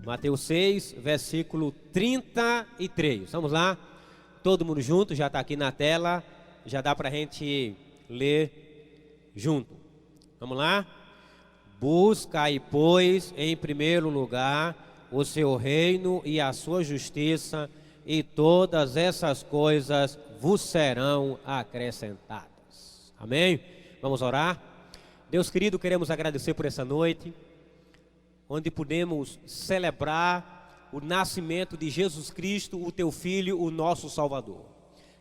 Mateus 6, versículo 33. Vamos lá? Todo mundo junto, já está aqui na tela. Já dá para a gente ler junto. Vamos lá? Buscai, pois, em primeiro lugar, o seu reino e a sua justiça, e todas essas coisas vos serão acrescentadas. Amém? Vamos orar? Deus querido, queremos agradecer por essa noite, onde podemos celebrar o nascimento de Jesus Cristo, o teu Filho, o nosso Salvador.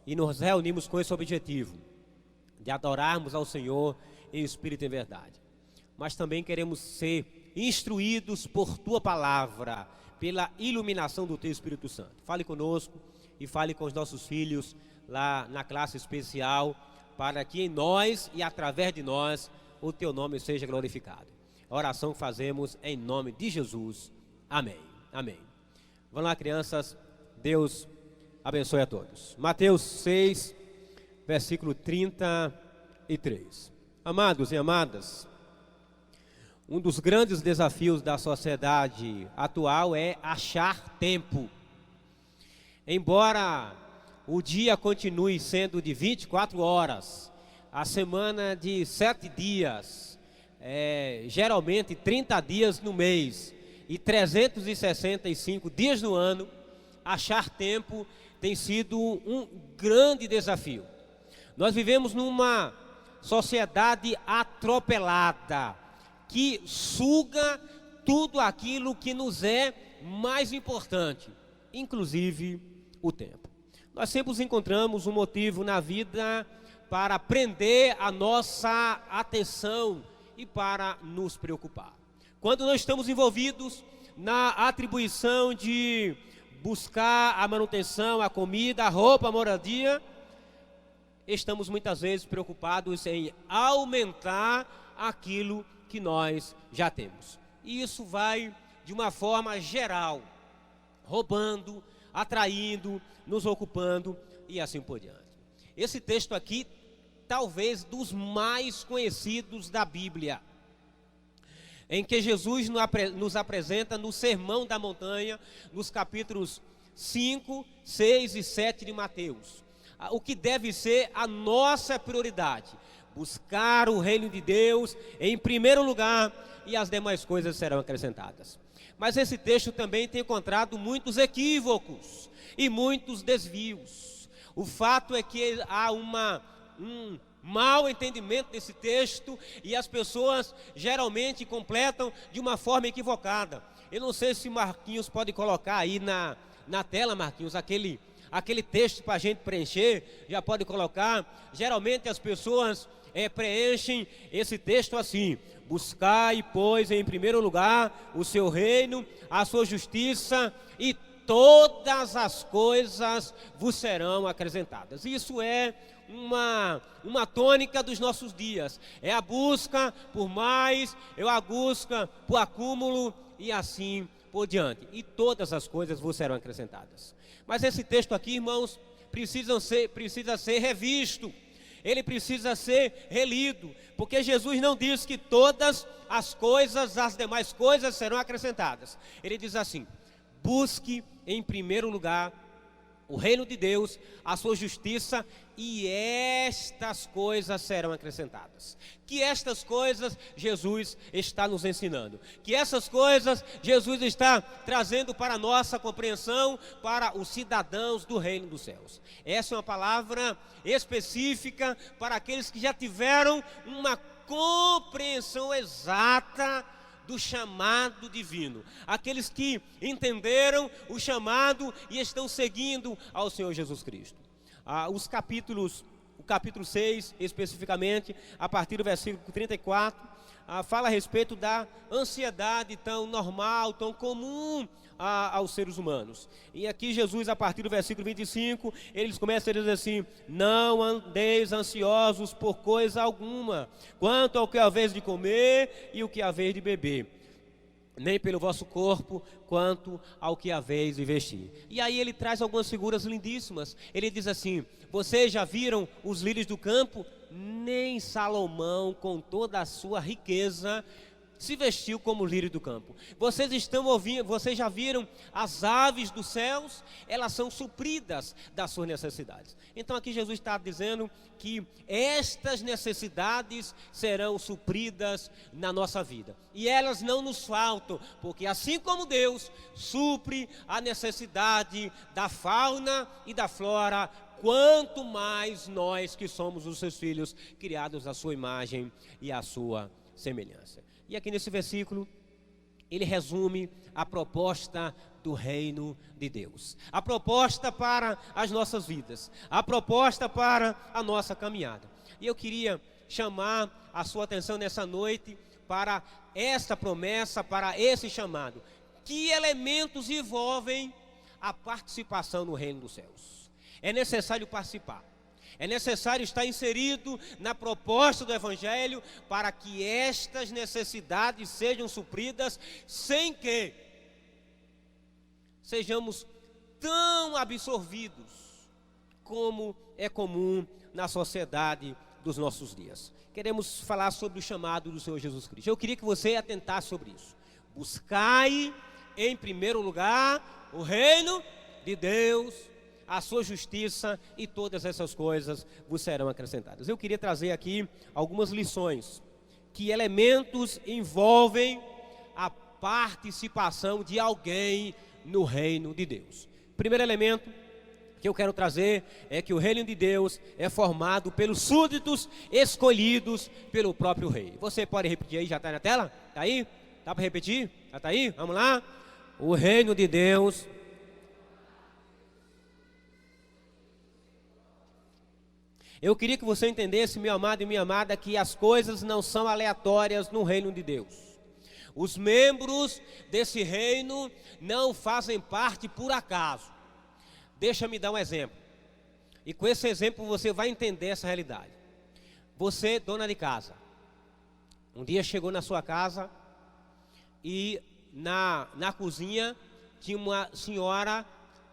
E nos reunimos com esse objetivo, de adorarmos ao Senhor em espírito e em verdade. Mas também queremos ser instruídos por tua palavra, pela iluminação do teu Espírito Santo. Fale conosco e fale com os nossos filhos lá na classe especial, para que em nós e através de nós o teu nome seja glorificado. A oração que fazemos em nome de Jesus. Amém. Amém. Vamos lá, crianças. Deus abençoe a todos. Mateus 6, versículo 33. Amados e amadas, um dos grandes desafios da sociedade atual é achar tempo. Embora o dia continue sendo de 24 horas, a semana de 7 dias, geralmente 30 dias no mês e 365 dias no ano, achar tempo tem sido um grande desafio. Nós vivemos numa sociedade atropelada, que suga tudo aquilo que nos é mais importante, inclusive o tempo. Nós sempre encontramos um motivo na vida para prender a nossa atenção e para nos preocupar. Quando nós estamos envolvidos na atribuição de buscar a manutenção, a comida, a roupa, a moradia, estamos muitas vezes preocupados em aumentar aquilo que nós já temos. E isso vai de uma forma geral, roubando, atraindo, nos ocupando e assim por diante. Esse texto aqui, talvez dos mais conhecidos da Bíblia, em que Jesus nos apresenta no Sermão da Montanha, nos capítulos 5, 6 e 7 de Mateus. O que deve ser a nossa prioridade: buscar o reino de Deus em primeiro lugar, e as demais coisas serão acrescentadas. Mas esse texto também tem encontrado muitos equívocos e muitos desvios. O fato é que há um mau entendimento desse texto, e as pessoas geralmente completam de uma forma equivocada. Eu não sei se Marquinhos pode colocar aí na tela, Marquinhos, aquele texto para a gente preencher, já pode colocar. Geralmente as pessoas preenchem esse texto assim: buscai, pois, em primeiro lugar o seu reino, a sua justiça, e todas as coisas vos serão acrescentadas. Isso é uma tônica dos nossos dias. É a busca por mais, é a busca por acúmulo e assim por diante. E todas as coisas vos serão acrescentadas. Mas esse texto aqui, irmãos, precisa ser revisto. Ele precisa ser relido, porque Jesus não diz que todas as coisas, as demais coisas serão acrescentadas. Ele diz assim: busque em primeiro lugar o reino de Deus, a sua justiça, e estas coisas serão acrescentadas. Que estas coisas Jesus está nos ensinando, que essas coisas Jesus está trazendo para a nossa compreensão, para os cidadãos do reino dos céus. Essa é uma palavra específica para aqueles que já tiveram uma compreensão exata do chamado divino, aqueles que entenderam o chamado e estão seguindo ao Senhor Jesus Cristo. O capítulo 6, especificamente, a partir do versículo 34, fala a respeito da ansiedade tão normal, tão comum aos seres humanos. E aqui Jesus, a partir do versículo 25, eles começam a dizer assim: não andeis ansiosos por coisa alguma, quanto ao que haveis de comer e o que haveis de beber. nem pelo vosso corpo, quanto ao que haveis de vestir. E aí ele traz algumas figuras lindíssimas. Ele diz assim: vocês já viram os lírios do campo? Nem Salomão, com toda a sua riqueza, se vestiu como lírio do campo. Vocês já viram as aves dos céus? Elas são supridas das suas necessidades. Então aqui Jesus está dizendo que estas necessidades serão supridas na nossa vida. E elas não nos faltam, porque assim como Deus supre a necessidade da fauna e da flora, quanto mais nós que somos os seus filhos, criados à sua imagem e à sua semelhança. E aqui nesse versículo, ele resume a proposta do reino de Deus. A proposta para as nossas vidas. A proposta para a nossa caminhada. E eu queria chamar a sua atenção nessa noite para essa promessa, para esse chamado. Que elementos envolvem a participação no reino dos céus? É necessário participar. É necessário estar inserido na proposta do Evangelho para que estas necessidades sejam supridas, sem que sejamos tão absorvidos como é comum na sociedade dos nossos dias. Queremos falar sobre o chamado do Senhor Jesus Cristo. Eu queria que você atentasse sobre isso. Buscai em primeiro lugar o reino de Deus, a sua justiça, e todas essas coisas vos serão acrescentadas. Eu queria trazer aqui algumas lições. Que elementos envolvem a participação de alguém no reino de Deus? Primeiro elemento que eu quero trazer é que o reino de Deus é formado pelos súditos escolhidos pelo próprio rei. Você pode repetir aí, já está na tela? Está aí? Dá para repetir? Já está aí? Vamos lá? O reino de Deus Eu queria que você entendesse, meu amado e minha amada, que as coisas não são aleatórias no reino de Deus. Os membros desse reino não fazem parte por acaso. Deixa-me dar um exemplo. E com esse exemplo você vai entender essa realidade. Você, dona de casa, um dia chegou na sua casa e na cozinha tinha uma senhora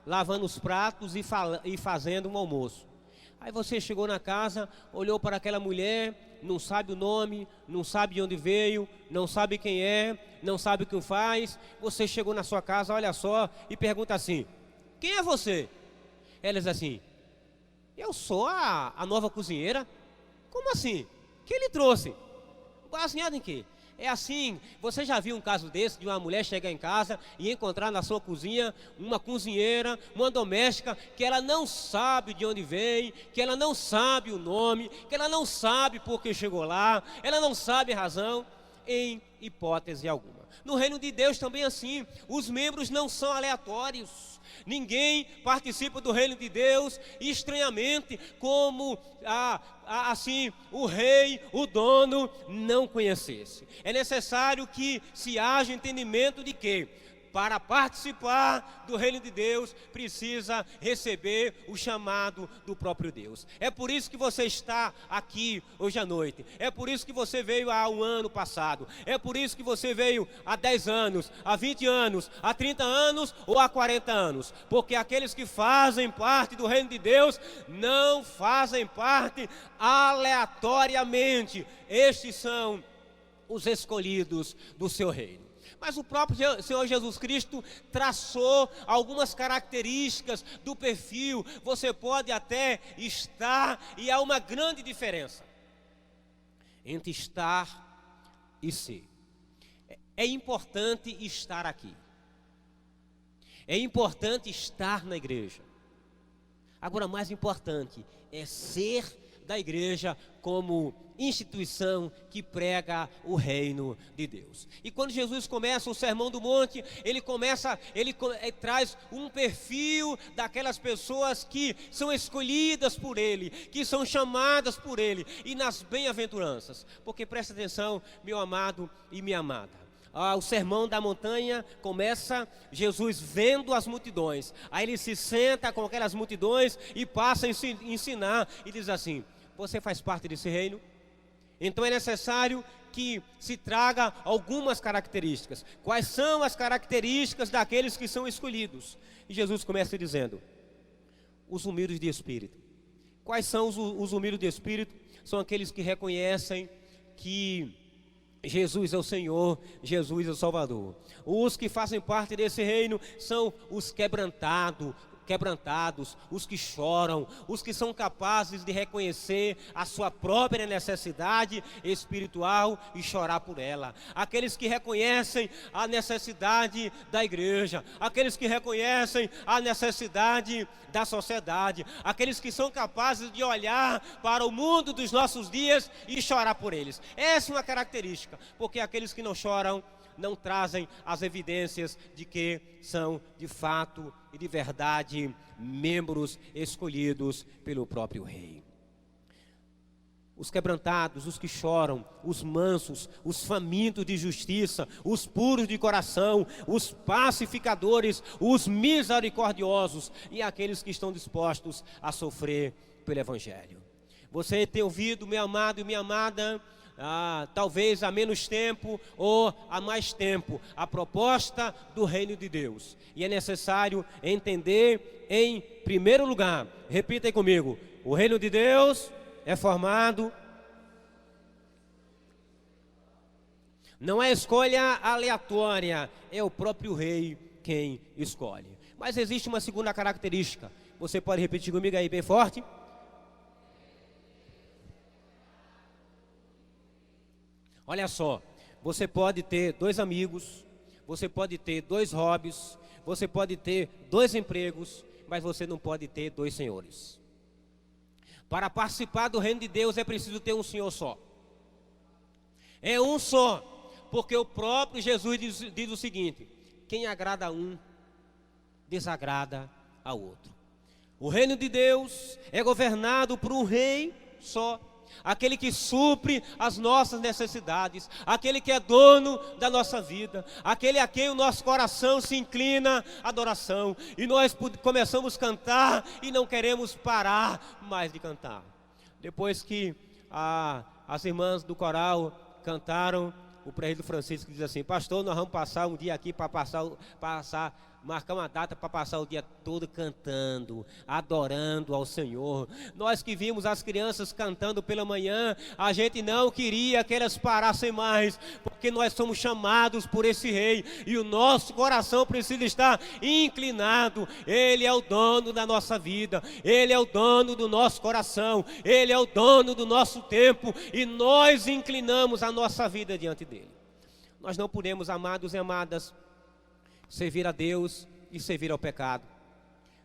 lavando os pratos e fazendo um almoço. Aí você chegou na casa, olhou para aquela mulher, não sabe o nome, não sabe de onde veio, não sabe quem é, não sabe o que faz. Você chegou na sua casa, olha só, e pergunta assim: quem é você? Ela diz assim: eu sou a nova cozinheira. Como assim? Quem lhe trouxe? Baseado em quê? É assim, você já viu um caso desse, de uma mulher chegar em casa e encontrar na sua cozinha uma cozinheira, uma doméstica, que ela não sabe de onde vem, que ela não sabe o nome, que ela não sabe por que chegou lá, ela não sabe a razão, em hipótese alguma. No reino de Deus também é assim, os membros não são aleatórios. Ninguém participa do reino de Deus estranhamente, como assim o rei, o dono, não conhecesse. É necessário que se haja entendimento de que, para participar do reino de Deus, precisa receber o chamado do próprio Deus. É por isso que você está aqui hoje à noite. É por isso que você veio há um ano passado. É por isso que você veio há 10 anos, há 20 anos, há 30 anos ou há 40 anos. Porque aqueles que fazem parte do reino de Deus não fazem parte aleatoriamente. Estes são os escolhidos do seu reino. Mas o próprio Senhor Jesus Cristo traçou algumas características do perfil. Você pode até estar, e há uma grande diferença entre estar e ser. É importante estar aqui. É importante estar na igreja. Agora, mais importante é ser da igreja como instituição que prega o reino de Deus. E quando Jesus começa o Sermão do Monte, ele traz um perfil daquelas pessoas que são escolhidas por ele, que são chamadas por ele, e nas bem-aventuranças. Porque presta atenção, meu amado e minha amada. O sermão da montanha começa Jesus vendo as multidões. Aí ele se senta com aquelas multidões e passa a ensinar e diz assim: você faz parte desse reino? Então é necessário que se traga algumas características. Quais são as características daqueles que são escolhidos? E Jesus começa dizendo: os humildes de espírito. Quais são os humildes de espírito? São aqueles que reconhecem que Jesus é o Senhor, Jesus é o Salvador. Os que fazem parte desse reino são os quebrantados, os que choram, os que são capazes de reconhecer a sua própria necessidade espiritual e chorar por ela. Aqueles que reconhecem a necessidade da igreja, aqueles que reconhecem a necessidade da sociedade, aqueles que são capazes de olhar para o mundo dos nossos dias e chorar por eles. Essa é uma característica, porque aqueles que não choram não trazem as evidências de que são de fato e de verdade membros escolhidos pelo próprio Rei. Os quebrantados, os que choram, os mansos, os famintos de justiça, os puros de coração, os pacificadores, os misericordiosos e aqueles que estão dispostos a sofrer pelo Evangelho. Você tem ouvido, meu amado e minha amada, talvez há menos tempo ou há mais tempo, a proposta do reino de Deus. E é necessário entender, em primeiro lugar, repita aí comigo: o reino de Deus é formado, não é escolha aleatória, é o próprio rei quem escolhe. Mas existe uma segunda característica. Você pode repetir comigo aí bem forte? Olha só, você pode ter 2 amigos, você pode ter 2 hobbies, você pode ter 2 empregos, mas você não pode ter 2 senhores. Para participar do reino de Deus é preciso ter um Senhor só. É um só, porque o próprio Jesus diz o seguinte: quem agrada a um, desagrada a outro. O reino de Deus é governado por um rei só. Aquele que supre as nossas necessidades, aquele que é dono da nossa vida, aquele a quem o nosso coração se inclina à adoração. E nós começamos a cantar e não queremos parar mais de cantar. Depois que as irmãs do coral cantaram, o presbítero Francisco diz assim: pastor, nós vamos passar um dia aqui para marcar uma data para passar o dia todo cantando, adorando ao Senhor. Nós que vimos as crianças cantando pela manhã, a gente não queria que elas parassem mais, porque nós somos chamados por esse rei, e o nosso coração precisa estar inclinado. Ele é o dono da nossa vida, ele é o dono do nosso coração, ele é o dono do nosso tempo, e nós inclinamos a nossa vida diante dele. Nós não podemos, amados e amadas, servir a Deus e servir ao pecado,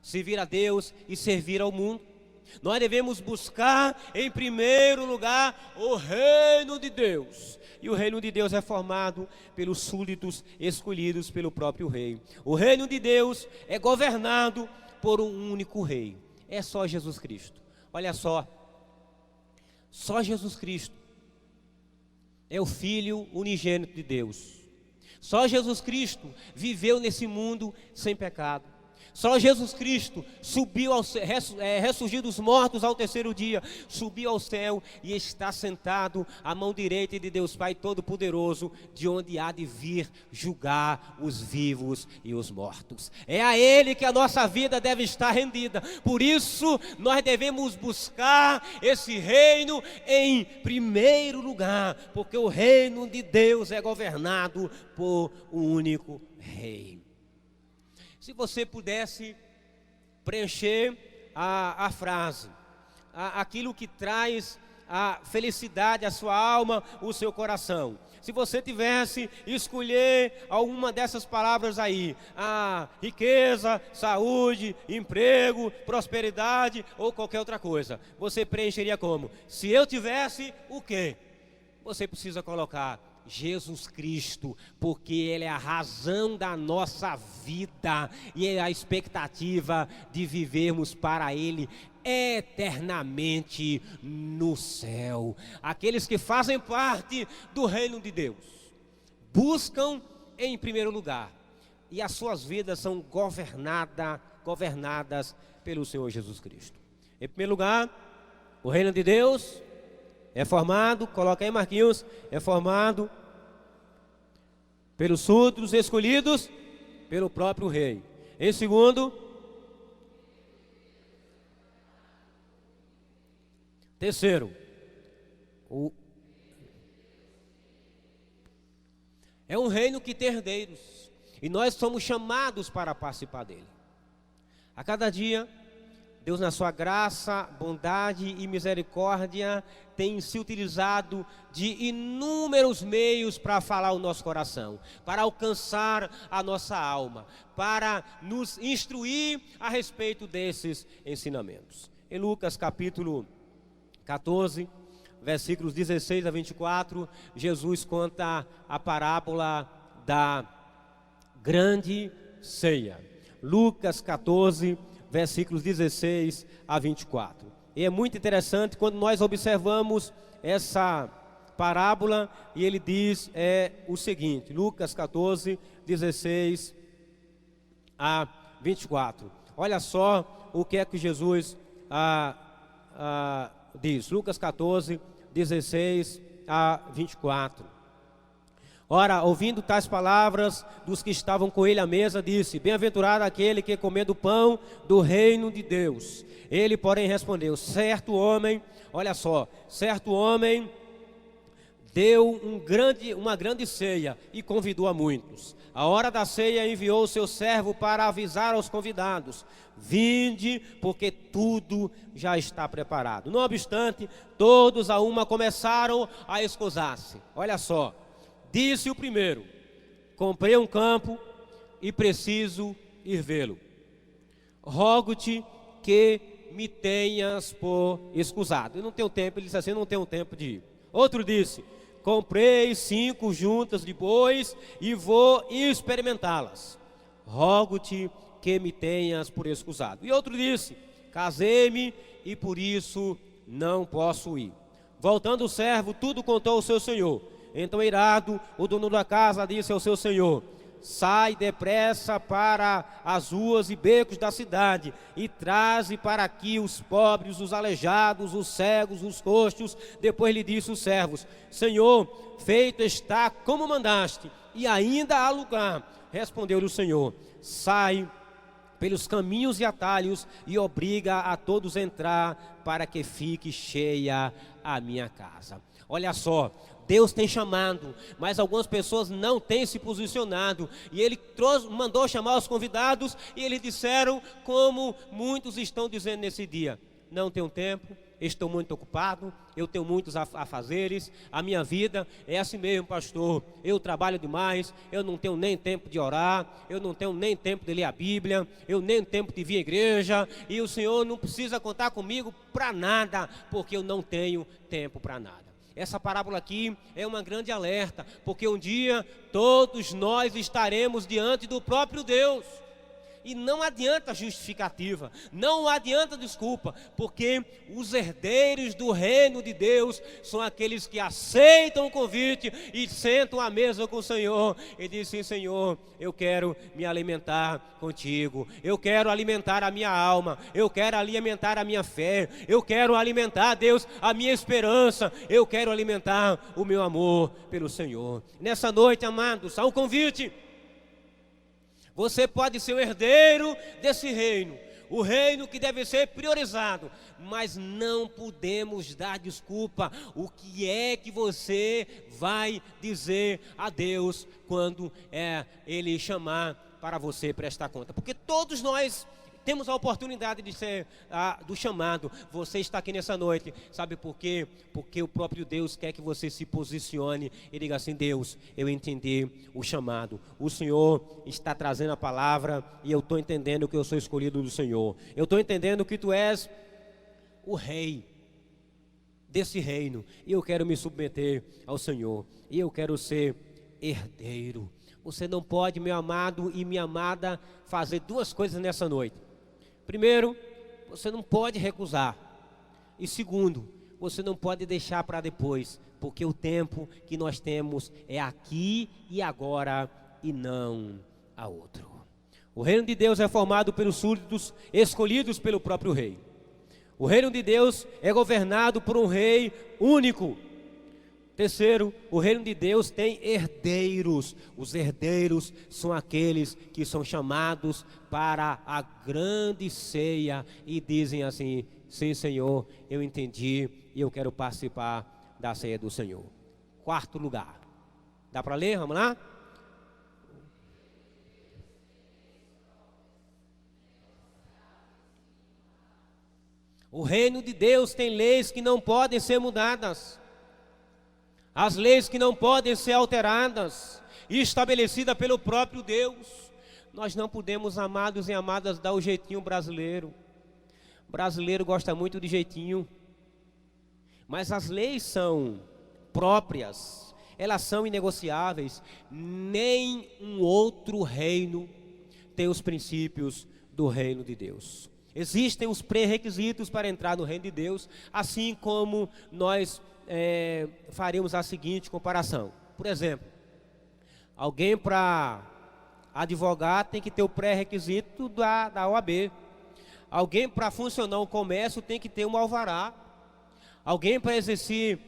servir a Deus e servir ao mundo. Nós devemos buscar em primeiro lugar o reino de Deus, e o reino de Deus é formado pelos súditos escolhidos pelo próprio rei. O reino de Deus é governado por um único rei, é só Jesus Cristo. Olha só Jesus Cristo é o Filho unigênito de Deus. Só Jesus Cristo viveu nesse mundo sem pecado. Só Jesus Cristo ressurgiu dos mortos ao 3º dia, subiu ao céu e está sentado à mão direita de Deus Pai Todo-Poderoso, de onde há de vir julgar os vivos e os mortos. É a Ele que a nossa vida deve estar rendida. Por isso nós devemos buscar esse reino em primeiro lugar, porque o reino de Deus é governado por um único rei. Se você pudesse preencher a frase, aquilo que traz a felicidade à sua alma, o seu coração. Se você tivesse escolher alguma dessas palavras aí, riqueza, saúde, emprego, prosperidade ou qualquer outra coisa, você preencheria como? Se eu tivesse o quê? Você precisa colocar Jesus Cristo, porque Ele é a razão da nossa vida e é a expectativa de vivermos para Ele eternamente no céu. Aqueles que fazem parte do reino de Deus buscam em primeiro lugar, e as suas vidas são governadas pelo Senhor Jesus Cristo. Em primeiro lugar, o reino de Deus É formado, coloca aí, Marquinhos, é formado pelos súditos escolhidos pelo próprio rei. Em segundo, terceiro, é um reino que tem herdeiros, e nós somos chamados para participar dele. A cada dia, Deus, na sua graça, bondade e misericórdia, tem se utilizado de inúmeros meios para falar o nosso coração, para alcançar a nossa alma, para nos instruir a respeito desses ensinamentos. Em Lucas capítulo 14, versículos 16 a 24, Jesus conta a parábola da grande ceia. Lucas 14, versículos 16 a 24. E é muito interessante quando nós observamos essa parábola, e ele diz o seguinte, Lucas 14, 16 a 24. Olha só o que é que Jesus diz. Lucas 14, 16 a 24. Ora, ouvindo tais palavras dos que estavam com ele à mesa, disse: bem-aventurado aquele que comer do pão do reino de Deus. Ele, porém, respondeu: certo homem, olha só, certo homem deu uma grande ceia e convidou a muitos. A hora da ceia enviou o seu servo para avisar aos convidados: vinde, porque tudo já está preparado. Não obstante, todos a uma começaram a escusar-se. Olha só, disse o primeiro: comprei um campo e preciso ir vê-lo. Rogo-te que me tenhas por escusado. Eu não tenho tempo. Ele disse assim: não tenho tempo de ir. Outro disse: comprei 5 juntas de bois e vou experimentá-las. Rogo-te que me tenhas por escusado. E outro disse: casei-me e por isso não posso ir. Voltando o servo, tudo contou ao seu senhor. Então, irado, o dono da casa disse ao seu senhor: sai depressa para as ruas e becos da cidade e traze para aqui os pobres, os aleijados, os cegos, os coxos. Depois lhe disse os servos: Senhor, feito está como mandaste, e ainda há lugar. Respondeu-lhe o Senhor: sai pelos caminhos e atalhos e obriga a todos a entrar, para que fique cheia a minha casa. Olha só, Deus tem chamado, mas algumas pessoas não têm se posicionado. E Ele mandou chamar os convidados, e eles disseram, como muitos estão dizendo nesse dia: não tenho tempo, estou muito ocupado, eu tenho muitos afazeres, a minha vida é assim mesmo, pastor. Eu trabalho demais, eu não tenho nem tempo de orar, eu não tenho nem tempo de ler a Bíblia, eu nem tempo de vir à igreja, e o Senhor não precisa contar comigo para nada, porque eu não tenho tempo para nada. Essa parábola aqui é uma grande alerta, porque um dia todos nós estaremos diante do próprio Deus. E não adianta justificativa, não adianta desculpa, porque os herdeiros do reino de Deus são aqueles que aceitam o convite e sentam à mesa com o Senhor e dizem: Senhor, eu quero me alimentar contigo, eu quero alimentar a minha alma, eu quero alimentar a minha fé, eu quero alimentar, Deus, a minha esperança, eu quero alimentar o meu amor pelo Senhor. Nessa noite, amados, há um convite. Você pode ser o herdeiro desse reino, o reino que deve ser priorizado, mas não podemos dar desculpa. O que é que você vai dizer a Deus quando Ele chamar para você prestar conta? Porque todos nós temos a oportunidade de ser do chamado. Você está aqui nessa noite, sabe por quê? Porque o próprio Deus quer que você se posicione e diga assim: Deus, eu entendi o chamado, o Senhor está trazendo a palavra e eu estou entendendo que eu sou escolhido do Senhor, eu estou entendendo que Tu és o rei desse reino, e eu quero me submeter ao Senhor, e eu quero ser herdeiro. Você não pode, meu amado e minha amada, fazer 2 coisas nessa noite. Primeiro, você não pode recusar. E segundo, você não pode deixar para depois, porque o tempo que nós temos é aqui e agora e não a outro. O reino de Deus é formado pelos súditos escolhidos pelo próprio rei. O reino de Deus é governado por um rei único. Terceiro, o reino de Deus tem herdeiros. Os herdeiros são aqueles que são chamados para a grande ceia e dizem assim: sim, Senhor, eu entendi e eu quero participar da ceia do Senhor. Quarto lugar. Dá para ler? Vamos lá? O reino de Deus tem leis que não podem ser mudadas. As leis que não podem ser alteradas, estabelecida pelo próprio Deus. Nós não podemos, amados e amadas, dar o jeitinho brasileiro. O brasileiro gosta muito de jeitinho. Mas as leis são próprias, elas são inegociáveis. Nem um outro reino tem os princípios do reino de Deus. Existem os pré-requisitos para entrar no reino de Deus, assim como nós faremos a seguinte comparação. Por exemplo, alguém para advogar tem que ter o pré-requisito da OAB. Alguém para funcionar um comércio tem que ter um alvará. Alguém para exercer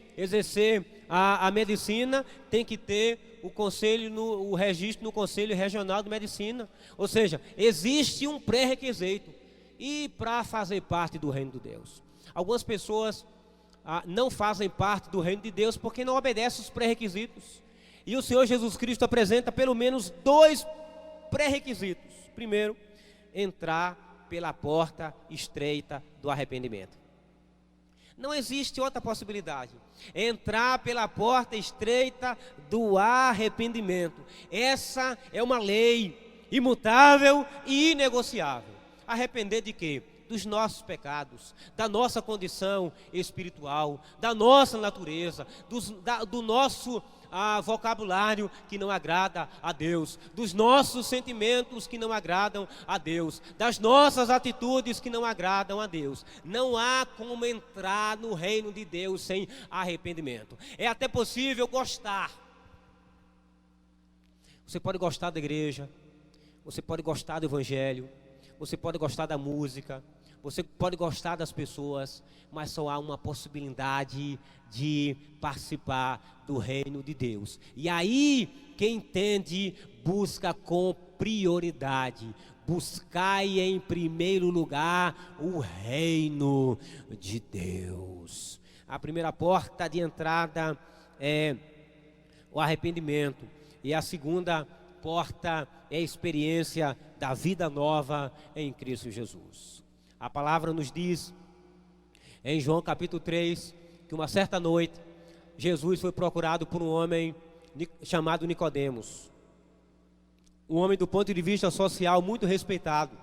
a medicina tem que ter o registro no Conselho Regional de Medicina. Ou seja, existe um pré-requisito. E para fazer parte do reino de Deus, algumas pessoas não fazem parte do reino de Deus porque não obedecem os pré-requisitos. E o Senhor Jesus Cristo apresenta pelo menos 2 pré-requisitos. Primeiro, entrar pela porta estreita do arrependimento. Não existe outra possibilidade. Entrar pela porta estreita do arrependimento. Essa é uma lei imutável e inegociável. Arrepender de quê? Dos nossos pecados, da nossa condição espiritual, da nossa natureza, do nosso vocabulário que não agrada a Deus, dos nossos sentimentos que não agradam a Deus, das nossas atitudes que não agradam a Deus. Não há como entrar no reino de Deus sem arrependimento. É até possível gostar. Você pode gostar da igreja, você pode gostar do evangelho, você pode gostar da música, você pode gostar das pessoas, mas só há uma possibilidade de participar do reino de Deus. E aí, quem entende, busca com prioridade. Buscai em primeiro lugar o reino de Deus. A primeira porta de entrada é o arrependimento. E a segunda porta é a experiência da vida nova em Cristo Jesus. A palavra nos diz, em João capítulo 3, que uma certa noite, Jesus foi procurado por um homem chamado Nicodemos. Um homem do ponto de vista social muito respeitado,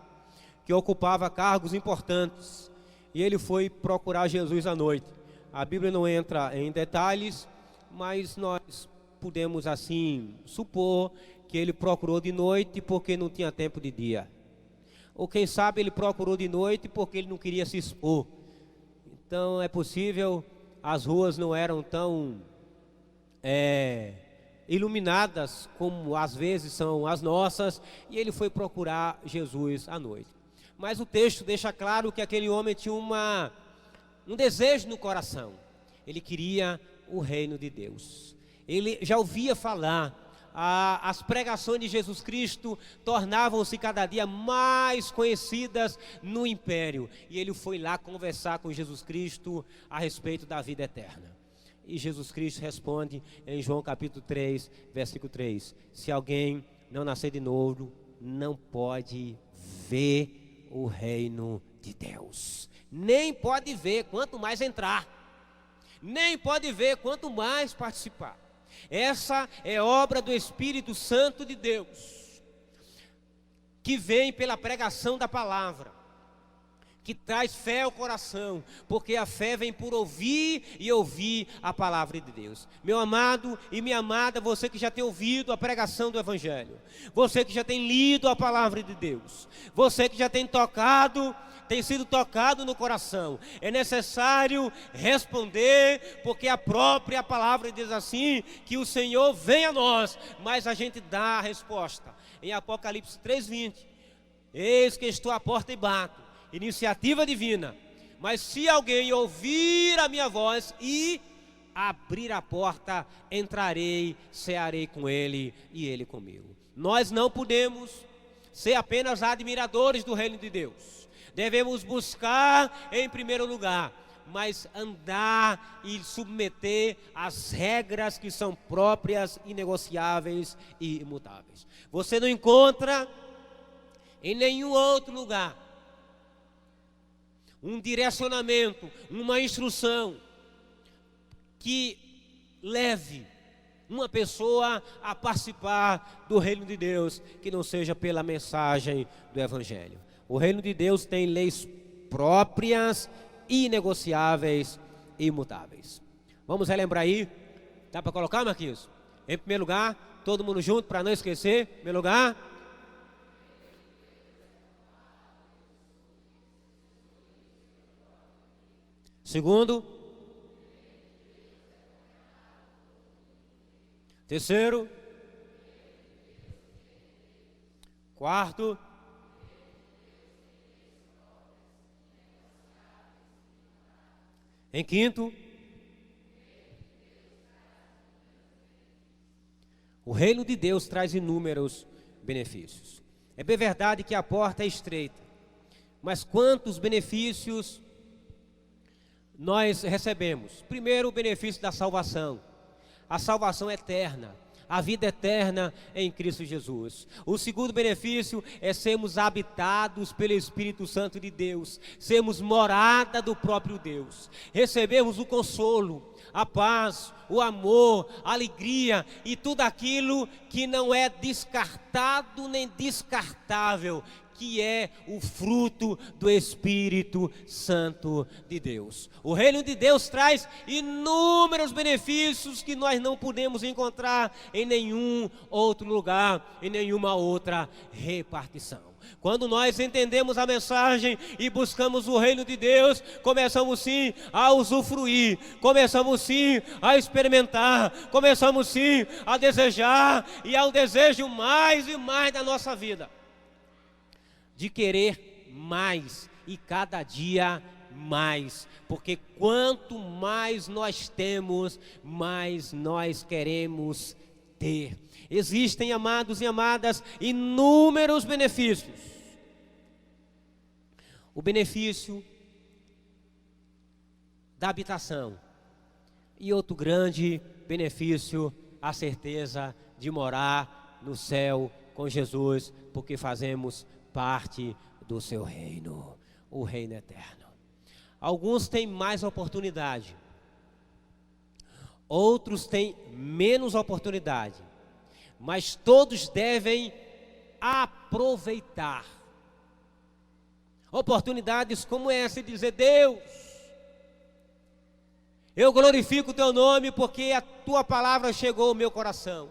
que ocupava cargos importantes. E ele foi procurar Jesus à noite. A Bíblia não entra em detalhes, mas nós podemos assim supor que ele procurou de noite porque não tinha tempo de dia. Ou quem sabe ele procurou de noite porque ele não queria se expor. Então é possível, as ruas não eram tão iluminadas como às vezes são as nossas, e ele foi procurar Jesus à noite. Mas o texto deixa claro que aquele homem tinha um desejo no coração. Ele queria o reino de Deus. Ele já ouvia falar. As pregações de Jesus Cristo tornavam-se cada dia mais conhecidas no império. E ele foi lá conversar com Jesus Cristo a respeito da vida eterna. E Jesus Cristo responde em João capítulo 3, versículo 3: se alguém não nascer de novo, não pode ver o reino de Deus. Nem pode ver, quanto mais entrar. Nem pode ver, quanto mais participar. Essa é obra do Espírito Santo de Deus, que vem pela pregação da palavra, que traz fé ao coração, porque a fé vem por ouvir e ouvir a palavra de Deus. Meu amado e minha amada, você que já tem ouvido a pregação do Evangelho, você que já tem lido a palavra de Deus, você que já tem sido tocado no coração, é necessário responder, porque a própria palavra diz assim, que o Senhor vem a nós, mas a gente dá a resposta. Em Apocalipse 3:20, eis que estou à porta e bato. Iniciativa divina. Mas se alguém ouvir a minha voz e abrir a porta, entrarei, cearei com ele e ele comigo. Nós não podemos ser apenas admiradores do reino de Deus. Devemos buscar em primeiro lugar, mas andar e submeter às regras que são próprias, inegociáveis e imutáveis. Você não encontra em nenhum outro lugar um direcionamento, uma instrução que leve uma pessoa a participar do reino de Deus, que não seja pela mensagem do Evangelho. O reino de Deus tem leis próprias, inegociáveis e imutáveis. Vamos relembrar aí. Dá para colocar, Marquinhos? Em primeiro lugar, todo mundo junto para não esquecer. Em primeiro lugar. Segundo. Terceiro. Quarto. Em quinto, o reino de Deus traz inúmeros benefícios. É bem verdade que a porta é estreita, mas quantos benefícios nós recebemos? Primeiro, o benefício da salvação, a salvação eterna, a vida eterna em Cristo Jesus. O segundo benefício é sermos habitados pelo Espírito Santo de Deus, sermos morada do próprio Deus, recebemos o consolo, a paz, o amor, a alegria e tudo aquilo que não é descartado nem descartável, que é o fruto do Espírito Santo de Deus. O reino de Deus traz inúmeros benefícios que nós não podemos encontrar em nenhum outro lugar, em nenhuma outra repartição. Quando nós entendemos a mensagem e buscamos o reino de Deus, começamos sim a usufruir, começamos sim a experimentar, começamos sim a desejar, e há um desejo mais e mais da nossa vida, de querer mais e cada dia mais, porque quanto mais nós temos, mais nós queremos ter. Existem, amados e amadas, inúmeros benefícios. O benefício da habitação e outro grande benefício, a certeza de morar no céu com Jesus, porque fazemos parte do seu reino, o reino eterno. Alguns têm mais oportunidade, outros têm menos oportunidade, mas todos devem aproveitar oportunidades como essa e dizer: Deus, eu glorifico o teu nome porque a tua palavra chegou ao meu coração.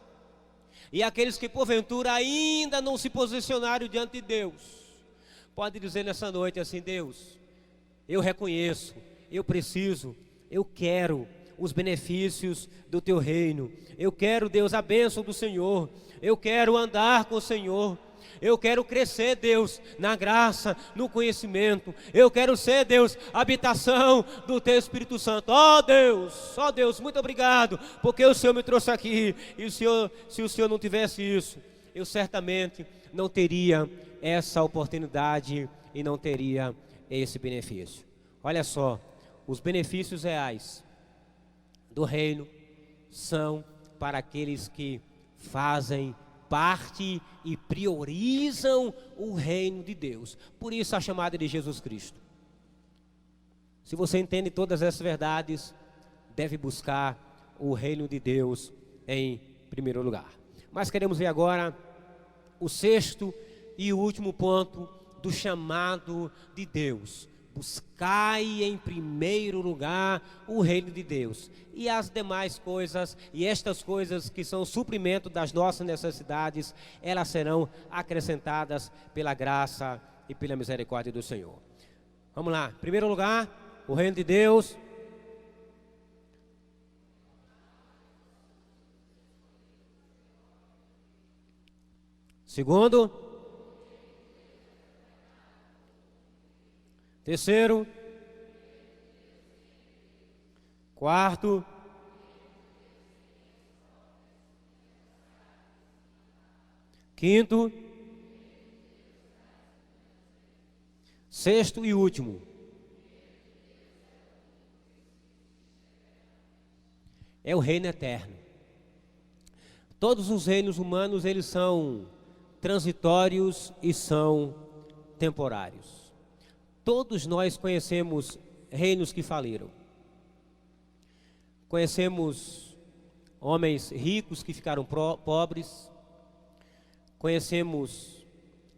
E aqueles que porventura ainda não se posicionaram diante de Deus, pode dizer nessa noite assim: Deus, eu reconheço, eu preciso, eu quero os benefícios do teu reino. Eu quero, Deus, a bênção do Senhor. Eu quero andar com o Senhor. Eu quero crescer, Deus, na graça, no conhecimento. Eu quero ser, Deus, habitação do Teu Espírito Santo. Ó Deus, muito obrigado, porque o Senhor me trouxe aqui. E se o Senhor não tivesse isso, eu certamente não teria essa oportunidade e não teria esse benefício. Olha só, os benefícios reais do reino são para aqueles que fazem parte e priorizam o reino de Deus. Por isso a chamada de Jesus Cristo. Se você entende todas essas verdades, deve buscar o reino de Deus em primeiro lugar. Mas queremos ver agora o sexto e o último ponto do chamado de Deus. Buscai em primeiro lugar o reino de Deus, e as demais coisas, e estas coisas que são o suprimento das nossas necessidades, elas serão acrescentadas pela graça e pela misericórdia do Senhor. Vamos lá, em primeiro lugar, o reino de Deus. Segundo, terceiro, Quarto, quinto, sexto e último. É o reino eterno. Todos os reinos humanos, eles são transitórios e são temporários. Todos nós conhecemos reinos que faliram. Conhecemos homens ricos que ficaram pobres. Conhecemos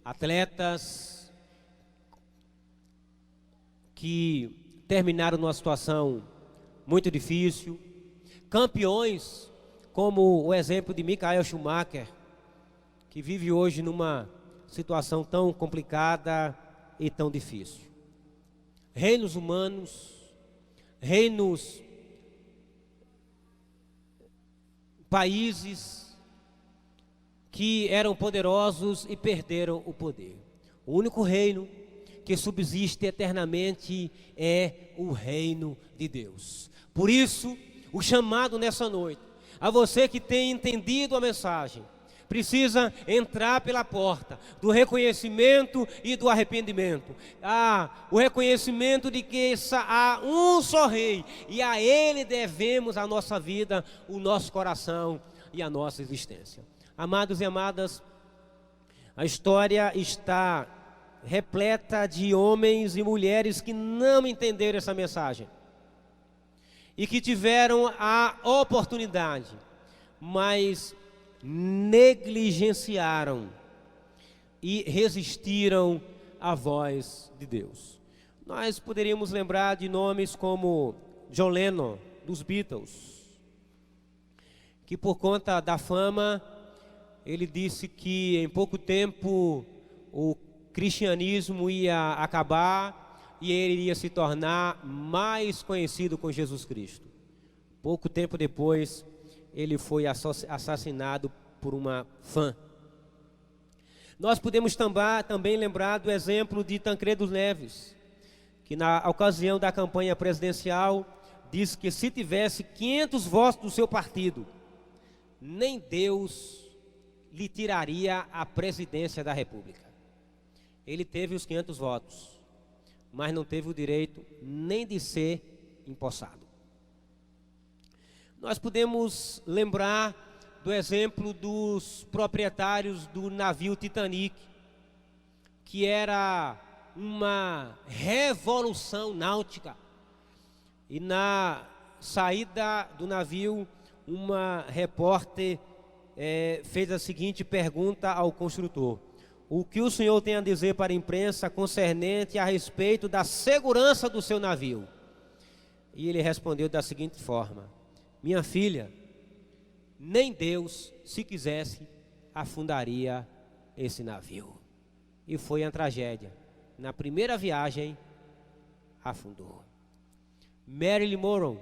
atletas que terminaram numa situação muito difícil. Campeões, como o exemplo de Michael Schumacher, que vive hoje numa situação tão complicada e tão difícil. Reinos humanos, reinos, países que eram poderosos e perderam o poder. O único reino que subsiste eternamente é o reino de Deus. Por isso, o chamado nessa noite, a você que tem entendido a mensagem, precisa entrar pela porta do reconhecimento e do arrependimento. O reconhecimento de que há um só Rei, e a Ele devemos a nossa vida, o nosso coração e a nossa existência. Amados e amadas, a história está repleta de homens e mulheres que não entenderam essa mensagem e que tiveram a oportunidade, mas negligenciaram e resistiram à voz de Deus. Nós poderíamos lembrar de nomes como John Lennon, dos Beatles, que por conta da fama, ele disse que em pouco tempo o cristianismo ia acabar e ele iria se tornar mais conhecido com Jesus Cristo. Pouco tempo depois, ele foi assassinado por uma fã. Nós podemos também lembrar do exemplo de Tancredo Neves, que na ocasião da campanha presidencial, disse que se tivesse 500 votos do seu partido, nem Deus lhe tiraria a presidência da República. Ele teve os 500 votos, mas não teve o direito nem de ser empossado. Nós podemos lembrar do exemplo dos proprietários do navio Titanic, que era uma revolução náutica. E na saída do navio, uma repórter fez a seguinte pergunta ao construtor: o que o senhor tem a dizer para a imprensa concernente a respeito da segurança do seu navio? E ele respondeu da seguinte forma: minha filha, nem Deus, se quisesse, afundaria esse navio. E foi a tragédia. Na primeira viagem, afundou. Marilyn Monroe,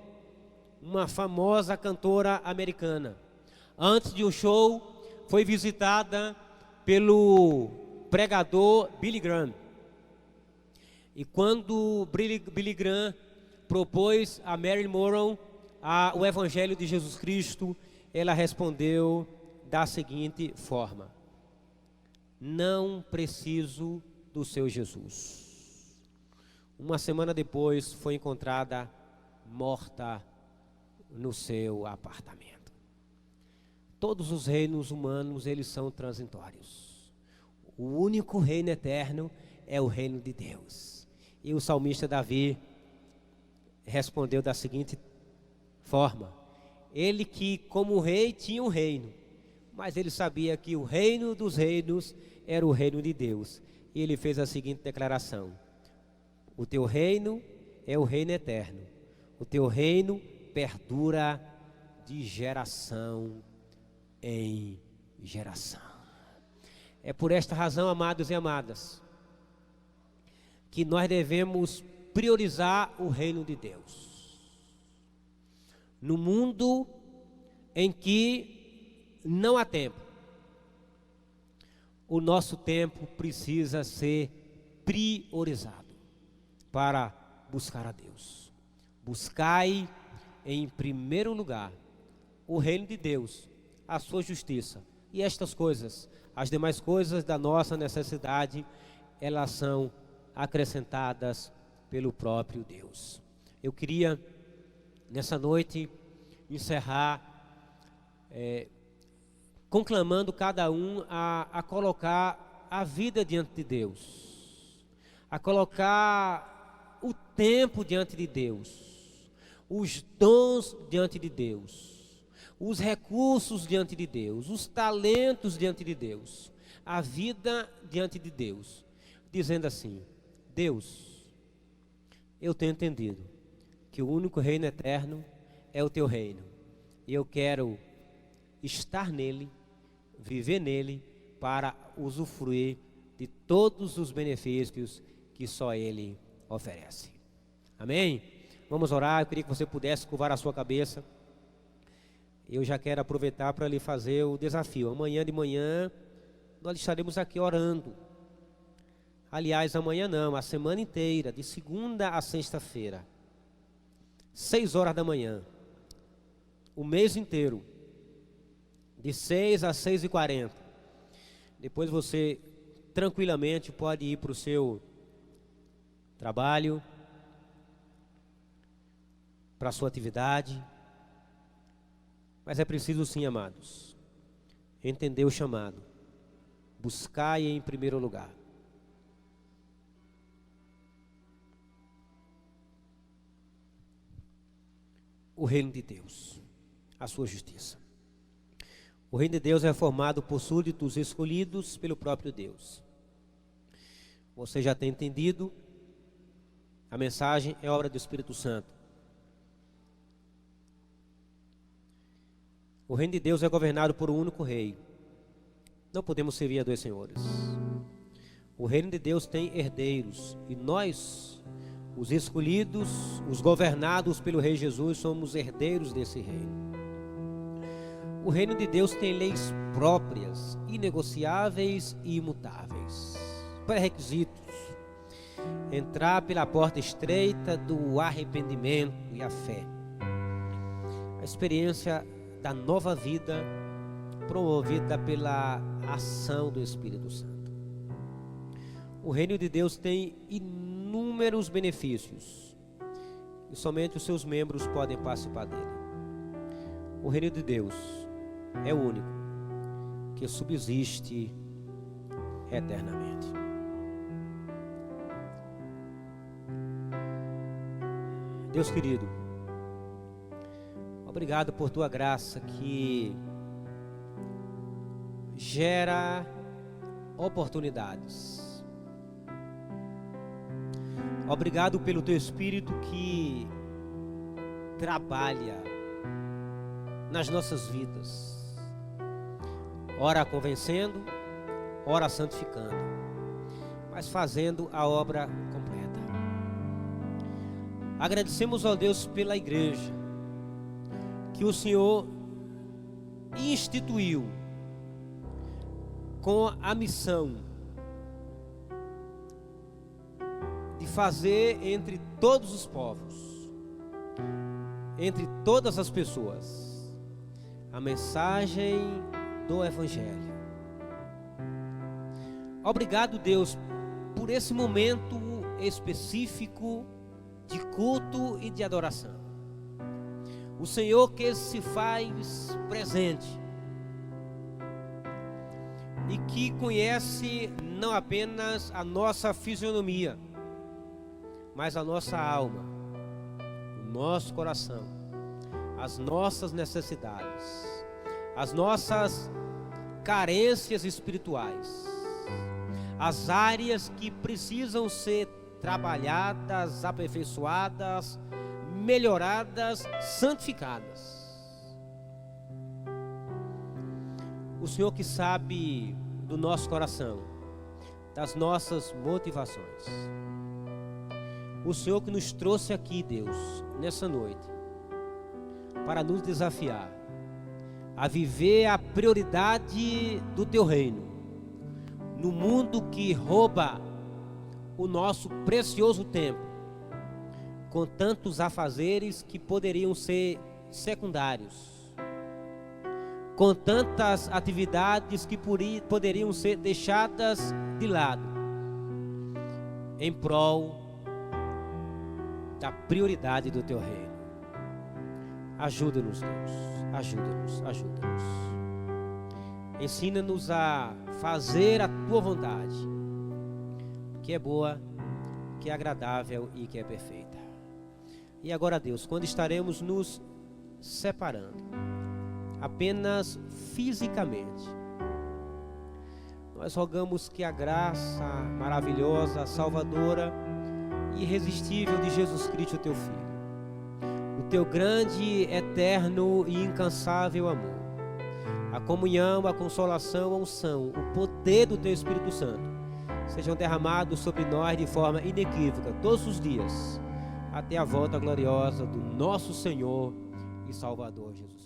uma famosa cantora americana, antes de um show, foi visitada pelo pregador Billy Graham. E quando Billy Graham propôs a Marilyn Monroe o Evangelho de Jesus Cristo, ela respondeu da seguinte forma: não preciso do seu Jesus. Uma semana depois foi encontrada morta no seu apartamento. Todos os reinos humanos, eles são transitórios. O único reino eterno é o reino de Deus. E o salmista Davi respondeu da seguinte forma: ele que como rei tinha um reino, mas ele sabia que o reino dos reinos era o reino de Deus. E ele fez a seguinte declaração: o teu reino é o reino eterno, o teu reino perdura de geração em geração. É por esta razão, amados e amadas, que nós devemos priorizar o reino de Deus. No mundo em que não há tempo, o nosso tempo precisa ser priorizado para buscar a Deus. Buscai em primeiro lugar o reino de Deus, a sua justiça. E estas coisas, as demais coisas da nossa necessidade, elas são acrescentadas pelo próprio Deus. Eu queria, nessa noite, encerrar conclamando cada um a colocar a vida diante de Deus, a colocar o tempo diante de Deus, os dons diante de Deus, os recursos diante de Deus, os talentos diante de Deus, a vida diante de Deus, dizendo assim: Deus, eu tenho entendido que o único reino eterno é o teu reino, e eu quero estar nele, viver nele, para usufruir de todos os benefícios que só ele oferece. Amém? Vamos orar. Eu queria que você pudesse curvar a sua cabeça. Eu já quero aproveitar para lhe fazer o desafio. Amanhã de manhã nós estaremos aqui orando. Aliás, amanhã não, a semana inteira, de segunda a sexta-feira, 6 horas da manhã, o mês inteiro, de 6 às 6h40. Depois você tranquilamente pode ir para o seu trabalho, para a sua atividade. Mas é preciso sim, amados, entender o chamado. Buscai em primeiro lugar o reino de Deus, a sua justiça. O reino de Deus é formado por súditos escolhidos pelo próprio Deus. Você já tem entendido? A mensagem é obra do Espírito Santo. O reino de Deus é governado por um único rei. Não podemos servir a dois senhores. O reino de Deus tem herdeiros, e nós, os escolhidos, os governados pelo Rei Jesus, somos herdeiros desse reino. O reino de Deus tem leis próprias, inegociáveis e imutáveis. Pré-requisitos: entrar pela porta estreita do arrependimento e a fé. A experiência da nova vida promovida pela ação do Espírito Santo. O reino de Deus tem inúmeros benefícios e somente os seus membros podem participar dele. O reino de Deus é o único que subsiste eternamente. Deus querido, obrigado por tua graça que gera oportunidades. Obrigado pelo teu Espírito que trabalha nas nossas vidas, ora convencendo, ora santificando, mas fazendo a obra completa. Agradecemos ao Deus pela igreja que o Senhor instituiu com a missão de fazer entre todos os povos, entre todas as pessoas, a mensagem do Evangelho. Obrigado, Deus, por esse momento específico de culto e de adoração. O Senhor que se faz presente e que conhece não apenas a nossa fisionomia, mas a nossa alma, o nosso coração, as nossas necessidades, as nossas carências espirituais, as áreas que precisam ser trabalhadas, aperfeiçoadas, melhoradas, santificadas. O Senhor que sabe do nosso coração, das nossas motivações. O Senhor que nos trouxe aqui, Deus, nessa noite, para nos desafiar a viver a prioridade do teu reino, no mundo que rouba o nosso precioso tempo, com tantos afazeres que poderiam ser secundários, com tantas atividades que poderiam ser deixadas de lado, em prol da prioridade do teu reino. Ajuda-nos, Deus, ajuda-nos, ajuda-nos. Ensina-nos a fazer a tua vontade, que é boa, que é agradável e que é perfeita. E agora, Deus, quando estaremos nos separando, apenas fisicamente, nós rogamos que a graça maravilhosa, salvadora e irresistível de Jesus Cristo, teu Filho, o teu grande, eterno e incansável amor, a comunhão, a consolação, a unção, o poder do teu Espírito Santo sejam derramados sobre nós de forma inequívoca todos os dias, até a volta gloriosa do nosso Senhor e Salvador Jesus.